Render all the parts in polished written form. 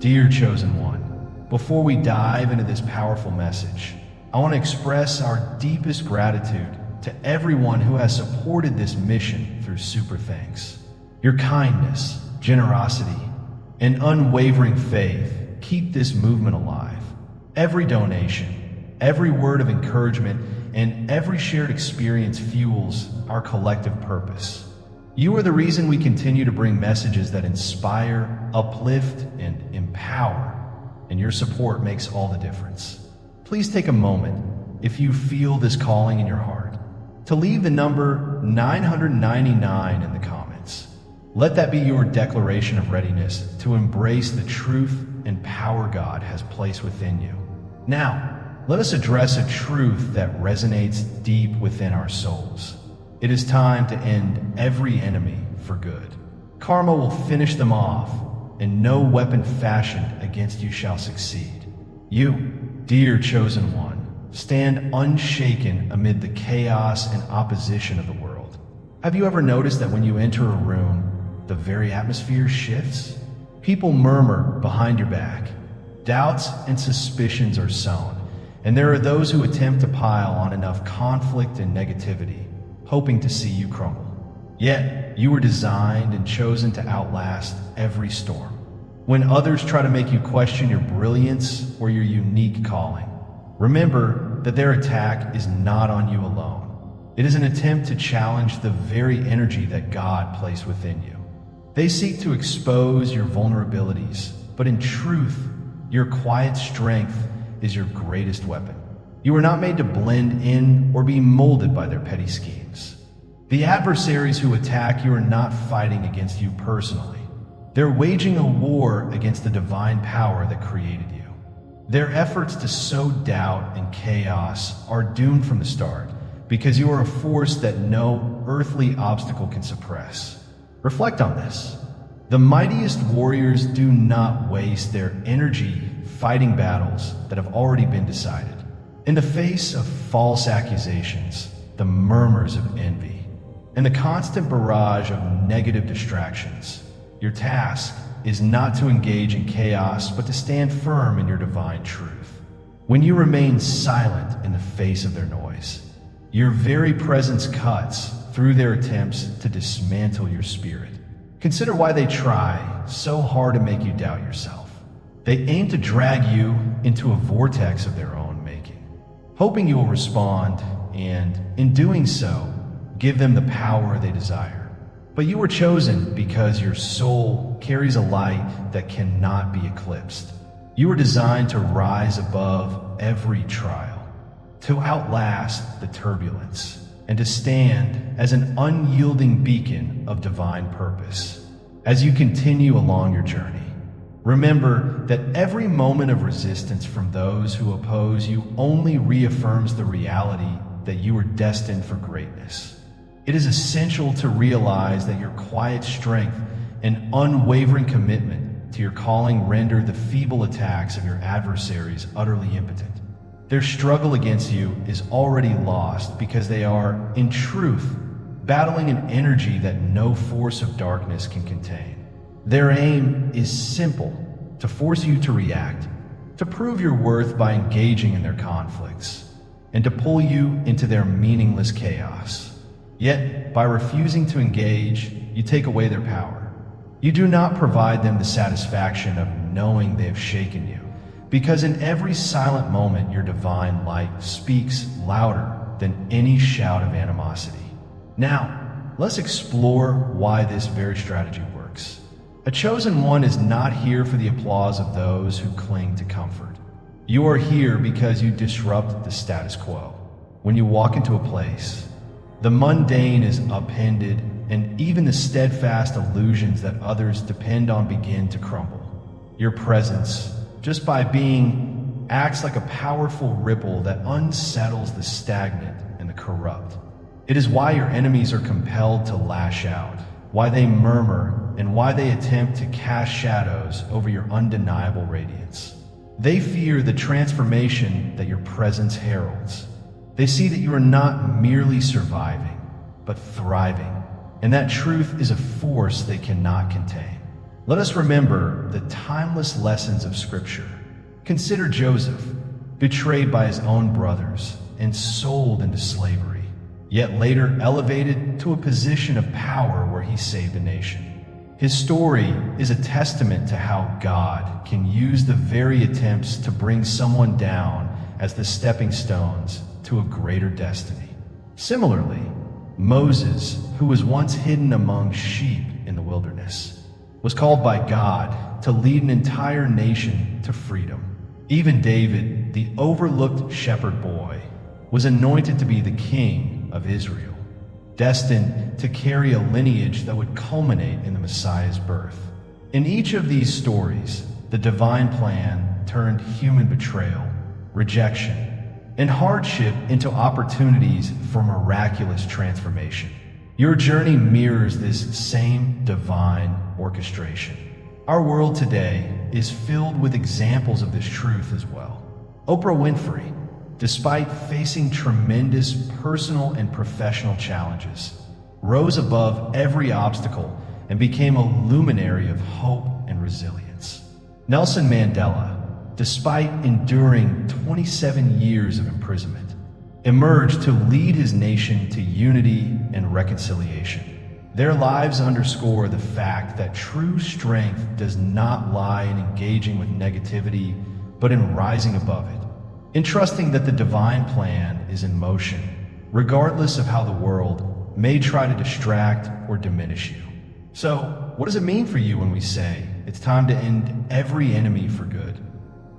Dear Chosen One, before we dive into this powerful message, I want to express our deepest gratitude to everyone who has supported this mission through Super Thanks. Your kindness, generosity, and unwavering faith keep this movement alive. Every donation, every word of encouragement, and every shared experience fuels our collective purpose. You are the reason we continue to bring messages that inspire, uplift, and empower, and your support makes all the difference. Please take a moment, if you feel this calling in your heart, to leave the number 999 in the comments. Let that be your declaration of readiness to embrace the truth and power God has placed within you. Now, let us address a truth that resonates deep within our souls. It is time to end every enemy for good. Karma will finish them off, and no weapon fashioned against you shall succeed. You, dear Chosen One, stand unshaken amid the chaos and opposition of the world. Have you ever noticed that when you enter a room, the very atmosphere shifts? People murmur behind your back. Doubts and suspicions are sown, and there are those who attempt to pile on enough conflict and negativity, hoping to see you crumble. Yet, you were designed and chosen to outlast every storm. When others try to make you question your brilliance or your unique calling, remember that their attack is not on you alone. It is an attempt to challenge the very energy that God placed within you. They seek to expose your vulnerabilities, but in truth, your quiet strength is your greatest weapon. You are not made to blend in or be molded by their petty schemes. The adversaries who attack you are not fighting against you personally. They're waging a war against the divine power that created you. Their efforts to sow doubt and chaos are doomed from the start because you are a force that no earthly obstacle can suppress. Reflect on this. The mightiest warriors do not waste their energy fighting battles that have already been decided. In the face of false accusations, the murmurs of envy, and the constant barrage of negative distractions, your task is not to engage in chaos, but to stand firm in your divine truth. When you remain silent in the face of their noise, your very presence cuts through their attempts to dismantle your spirit. Consider why they try so hard to make you doubt yourself. They aim to drag you into a vortex of their own making, hoping you will respond and, in doing so, give them the power they desire. But you were chosen because your soul carries a light that cannot be eclipsed. You were designed to rise above every trial, to outlast the turbulence, and to stand as an unyielding beacon of divine purpose. As you continue along your journey, remember that every moment of resistance from those who oppose you only reaffirms the reality that you are destined for greatness. It is essential to realize that your quiet strength and unwavering commitment to your calling render the feeble attacks of your adversaries utterly impotent. Their struggle against you is already lost because they are, in truth, battling an energy that no force of darkness can contain. Their aim is simple: to force you to react, to prove your worth by engaging in their conflicts, and to pull you into their meaningless chaos. Yet, by refusing to engage, you take away their power. You do not provide them the satisfaction of knowing they have shaken you, because in every silent moment your divine light speaks louder than any shout of animosity. Now, let's explore why this very strategy works. A chosen one is not here for the applause of those who cling to comfort. You are here because you disrupt the status quo. When you walk into a place, the mundane is upended, and even the steadfast illusions that others depend on begin to crumble. Your presence, just by being, acts like a powerful ripple that unsettles the stagnant and the corrupt. It is why your enemies are compelled to lash out, why they murmur, and why they attempt to cast shadows over your undeniable radiance. They fear the transformation that your presence heralds. They see that you are not merely surviving, but thriving, and that truth is a force they cannot contain. Let us remember the timeless lessons of Scripture. Consider Joseph, betrayed by his own brothers and sold into slavery, yet later elevated to a position of power where he saved a nation. His story is a testament to how God can use the very attempts to bring someone down as the stepping stones to a greater destiny. Similarly, Moses, who was once hidden among sheep in the wilderness, was called by God to lead an entire nation to freedom. Even David, the overlooked shepherd boy, was anointed to be the king of Israel, destined to carry a lineage that would culminate in the Messiah's birth. In each of these stories, the divine plan turned human betrayal, rejection, and hardship into opportunities for miraculous transformation. Your journey mirrors this same divine orchestration. Our world today is filled with examples of this truth as well. Oprah Winfrey, despite facing tremendous personal and professional challenges, rose above every obstacle and became a luminary of hope and resilience. Nelson Mandela, despite enduring 27 years of imprisonment, emerged to lead his nation to unity and reconciliation. Their lives underscore the fact that true strength does not lie in engaging with negativity, but in rising above it, in trusting that the divine plan is in motion, regardless of how the world may try to distract or diminish you. So, what does it mean for you when we say it's time to end every enemy for good?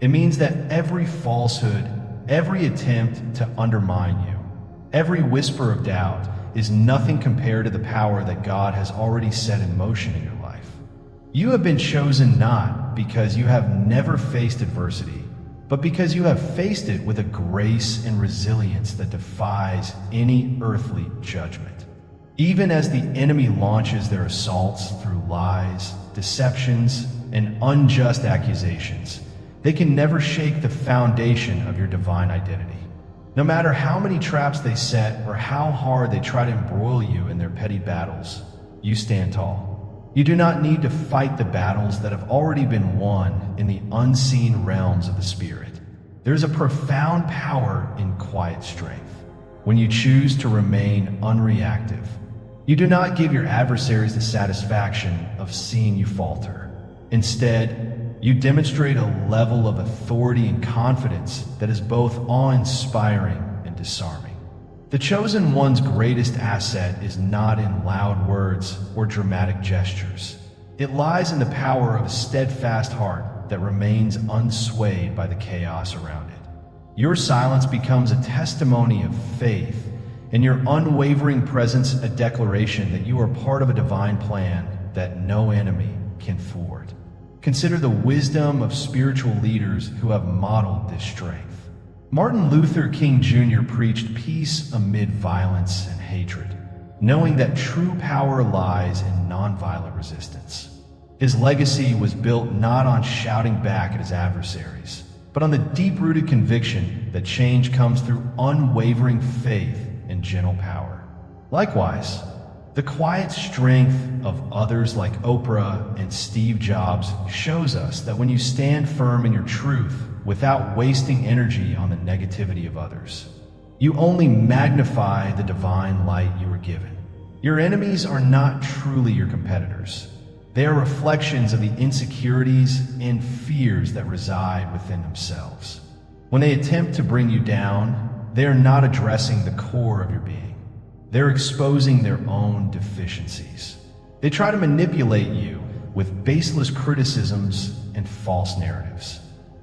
It means that every falsehood, every attempt to undermine you, every whisper of doubt is nothing compared to the power that God has already set in motion in your life. You have been chosen not because you have never faced adversity, but because you have faced it with a grace and resilience that defies any earthly judgment. Even as the enemy launches their assaults through lies, deceptions, and unjust accusations, they can never shake the foundation of your divine identity. No matter how many traps they set or how hard they try to embroil you in their petty battles, you stand tall. You do not need to fight the battles that have already been won in the unseen realms of the Spirit. There is a profound power in quiet strength. When you choose to remain unreactive, you do not give your adversaries the satisfaction of seeing you falter. Instead, you demonstrate a level of authority and confidence that is both awe-inspiring and disarming. The chosen one's greatest asset is not in loud words or dramatic gestures. It lies in the power of a steadfast heart that remains unswayed by the chaos around it. Your silence becomes a testimony of faith, and your unwavering presence a declaration that you are part of a divine plan that no enemy can thwart. Consider the wisdom of spiritual leaders who have modeled this strength. Martin Luther King Jr. preached peace amid violence and hatred, knowing that true power lies in nonviolent resistance. His legacy was built not on shouting back at his adversaries, but on the deep-rooted conviction that change comes through unwavering faith and gentle power. Likewise, the quiet strength of others like Oprah and Steve Jobs shows us that when you stand firm in your truth without wasting energy on the negativity of others, you only magnify the divine light you were given. Your enemies are not truly your competitors. They are reflections of the insecurities and fears that reside within themselves. When they attempt to bring you down, they are not addressing the core of your being. They're exposing their own deficiencies. They try to manipulate you with baseless criticisms and false narratives,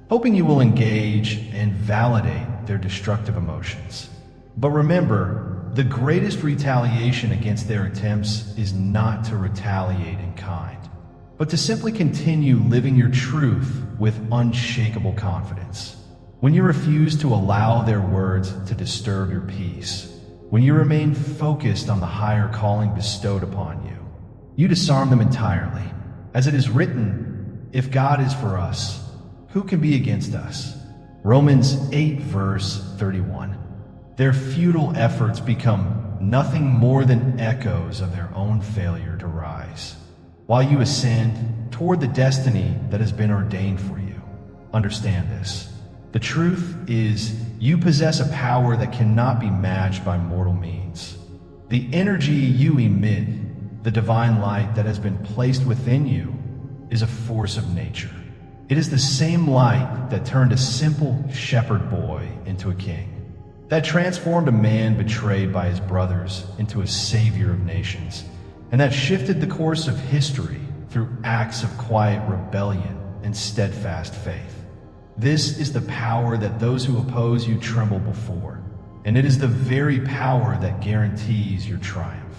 hoping you will engage and validate their destructive emotions. But remember, the greatest retaliation against their attempts is not to retaliate in kind, but to simply continue living your truth with unshakable confidence. When you refuse to allow their words to disturb your peace, when you remain focused on the higher calling bestowed upon you, you disarm them entirely. As it is written, if God is for us, who can be against us? Romans 8 verse 31. Their futile efforts become nothing more than echoes of their own failure to rise, while you ascend toward the destiny that has been ordained for you. Understand this. The truth is, you possess a power that cannot be matched by mortal means. The energy you emit, the divine light that has been placed within you, is a force of nature. It is the same light that turned a simple shepherd boy into a king, that transformed a man betrayed by his brothers into a savior of nations, and that shifted the course of history through acts of quiet rebellion and steadfast faith. This is the power that those who oppose you tremble before, and it is the very power that guarantees your triumph.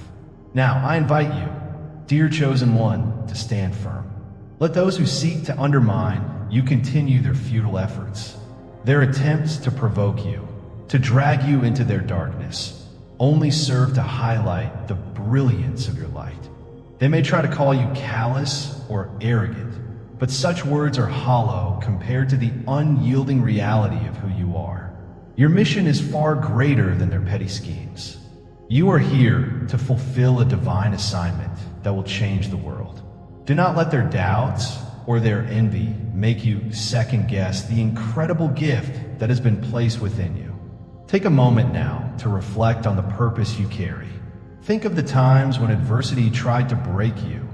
Now, I invite you, dear chosen one, to stand firm. Let those who seek to undermine you continue their futile efforts. Their attempts to provoke you, to drag you into their darkness, only serve to highlight the brilliance of your light. They may try to call you callous or arrogant, but such words are hollow compared to the unyielding reality of who you are. Your mission is far greater than their petty schemes. You are here to fulfill a divine assignment that will change the world. Do not let their doubts or their envy make you second-guess the incredible gift that has been placed within you. Take a moment now to reflect on the purpose you carry. Think of the times when adversity tried to break you,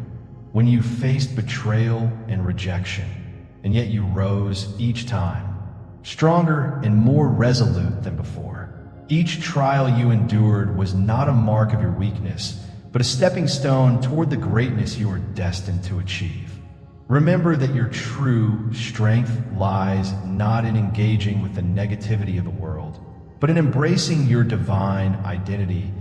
when you faced betrayal and rejection, and yet you rose each time, stronger and more resolute than before. Each trial you endured was not a mark of your weakness, but a stepping stone toward the greatness you are destined to achieve. Remember that your true strength lies not in engaging with the negativity of the world, but in embracing your divine identity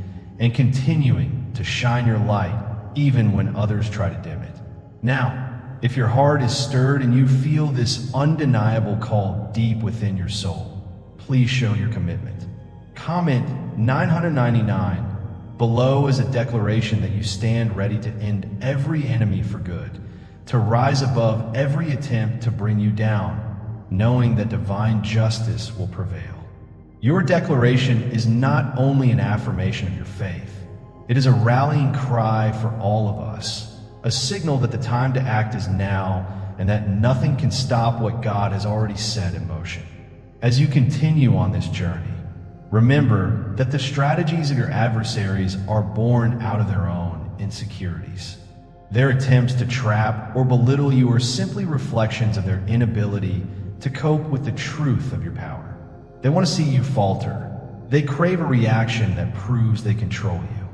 and continuing to shine your light even when others try to dim it. Now, if your heart is stirred and you feel this undeniable call deep within your soul, please show your commitment. Comment 999 below as a declaration that you stand ready to end every enemy for good, to rise above every attempt to bring you down, knowing that divine justice will prevail. Your declaration is not only an affirmation of your faith, it is a rallying cry for all of us, a signal that the time to act is now and that nothing can stop what God has already set in motion. As you continue on this journey, remember that the strategies of your adversaries are born out of their own insecurities. Their attempts to trap or belittle you are simply reflections of their inability to cope with the truth of your power. They want to see you falter. They crave a reaction that proves they control you.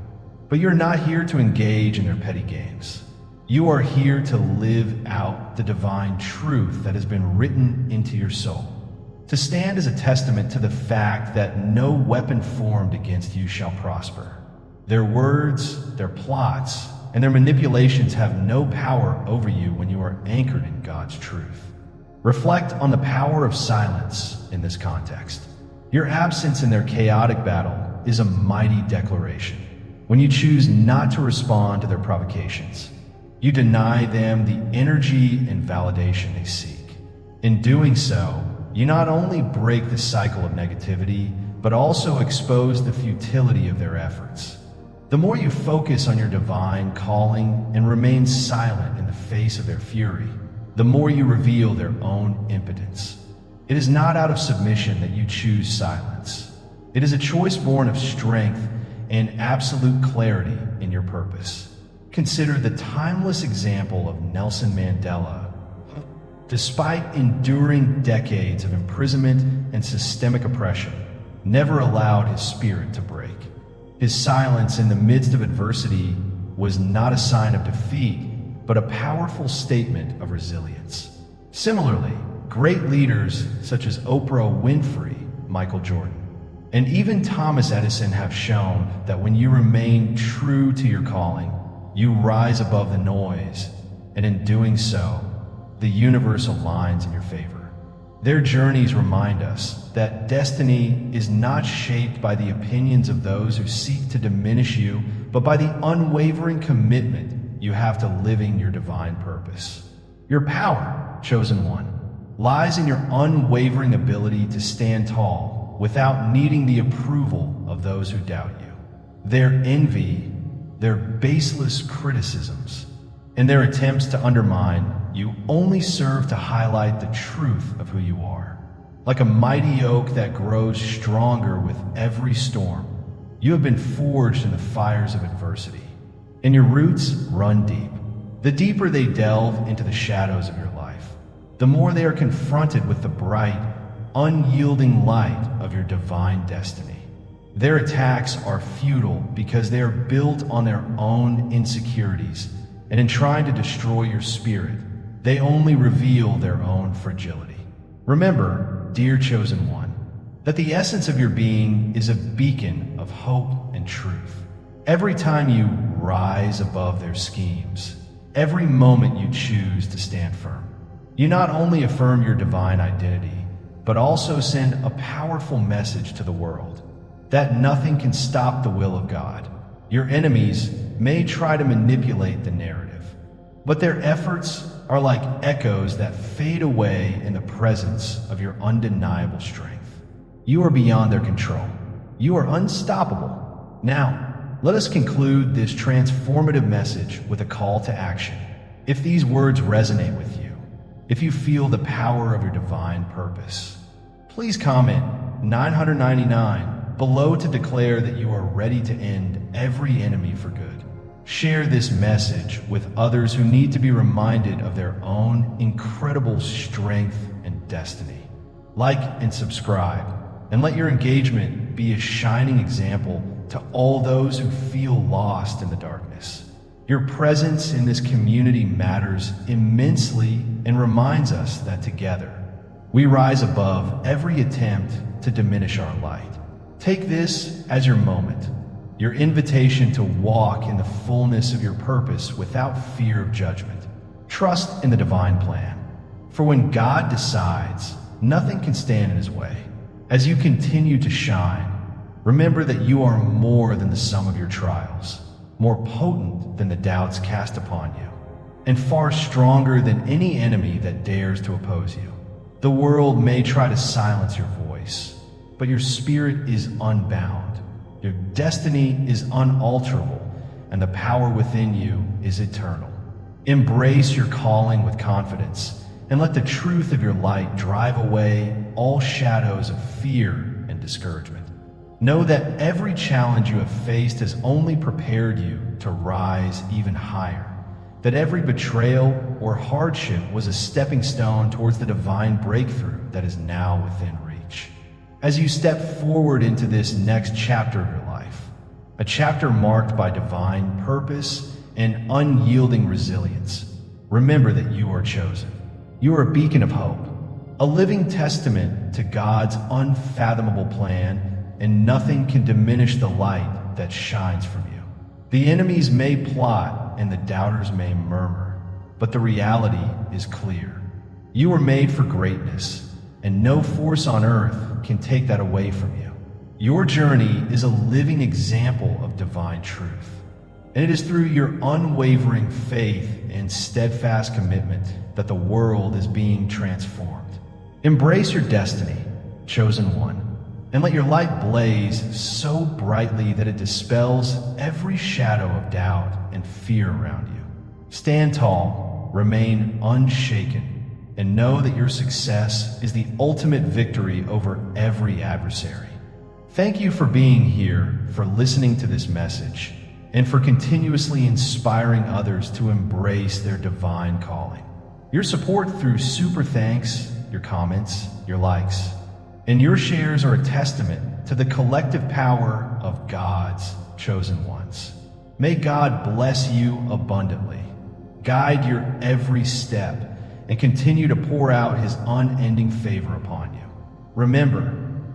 But you're not here to engage in their petty games. You are here to live out the divine truth that has been written into your soul, to stand as a testament to the fact that no weapon formed against you shall prosper. Their words, their plots, and their manipulations have no power over you when you are anchored in God's truth. Reflect on the power of silence in this context. Your absence in their chaotic battle is a mighty declaration. When you choose not to respond to their provocations, you deny them the energy and validation they seek. In doing so, you not only break the cycle of negativity, but also expose the futility of their efforts. The more you focus on your divine calling and remain silent in the face of their fury, the more you reveal their own impotence. It is not out of submission that you choose silence. It is a choice born of strength and absolute clarity in your purpose. Consider the timeless example of Nelson Mandela. Despite enduring decades of imprisonment and systemic oppression, never allowed his spirit to break. His silence in the midst of adversity was not a sign of defeat, but a powerful statement of resilience. Similarly, great leaders such as Oprah Winfrey, Michael Jordan, and even Thomas Edison have shown that when you remain true to your calling, you rise above the noise, and in doing so, the universe aligns in your favor. Their journeys remind us that destiny is not shaped by the opinions of those who seek to diminish you, but by the unwavering commitment you have to living your divine purpose. Your power, chosen one, lies in your unwavering ability to stand tall without needing the approval of those who doubt you. Their envy, their baseless criticisms, and their attempts to undermine you only serve to highlight the truth of who you are. Like a mighty oak that grows stronger with every storm, you have been forged in the fires of adversity, and your roots run deep. The deeper they delve into the shadows of your life, the more they are confronted with the bright, unyielding light of your divine destiny. Their attacks are futile because they are built on their own insecurities, and in trying to destroy your spirit, they only reveal their own fragility. Remember, dear chosen one, that the essence of your being is a beacon of hope and truth. Every time you rise above their schemes, every moment you choose to stand firm, you not only affirm your divine identity, but also send a powerful message to the world that nothing can stop the will of God. Your enemies may try to manipulate the narrative, but their efforts are like echoes that fade away in the presence of your undeniable strength. You are beyond their control. You are unstoppable. Now, let us conclude this transformative message with a call to action. If these words resonate with you, if you feel the power of your divine purpose, please comment 999 below to declare that you are ready to end every enemy for good. Share this message with others who need to be reminded of their own incredible strength and destiny. Like and subscribe, and let your engagement be a shining example to all those who feel lost in the darkness. Your presence in this community matters immensely and reminds us that together, we rise above every attempt to diminish our light. Take this as your moment, your invitation to walk in the fullness of your purpose without fear of judgment. Trust in the divine plan, for when God decides, nothing can stand in his way. As you continue to shine, remember that you are more than the sum of your trials, more potent than the doubts cast upon you, and far stronger than any enemy that dares to oppose you. The world may try to silence your voice, but your spirit is unbound. Your destiny is unalterable, and the power within you is eternal. Embrace your calling with confidence, and let the truth of your light drive away all shadows of fear and discouragement. Know that every challenge you have faced has only prepared you to rise even higher, that every betrayal or hardship was a stepping stone towards the divine breakthrough that is now within reach. As you step forward into this next chapter of your life, a chapter marked by divine purpose and unyielding resilience, remember that you are chosen. You are a beacon of hope, a living testament to God's unfathomable plan, and nothing can diminish the light that shines from you. The enemies may plot and the doubters may murmur, but the reality is clear. You were made for greatness, and no force on earth can take that away from you. Your journey is a living example of divine truth, and it is through your unwavering faith and steadfast commitment that the world is being transformed. Embrace your destiny, chosen one, and let your light blaze so brightly that it dispels every shadow of doubt and fear around you. Stand tall, remain unshaken, and know that your success is the ultimate victory over every adversary. Thank you for being here, for listening to this message, and for continuously inspiring others to embrace their divine calling. Your support through super thanks, your comments, your likes, and your shares are a testament to the collective power of God's chosen ones. May God bless you abundantly, guide your every step, and continue to pour out his unending favor upon you. Remember,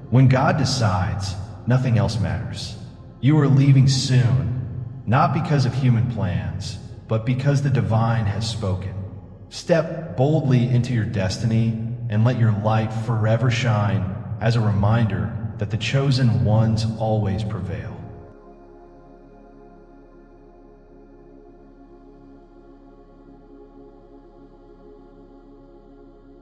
when God decides, nothing else matters. You are leaving soon, not because of human plans, but because the divine has spoken. Step boldly into your destiny and let your light forever shine as a reminder that the chosen ones always prevail.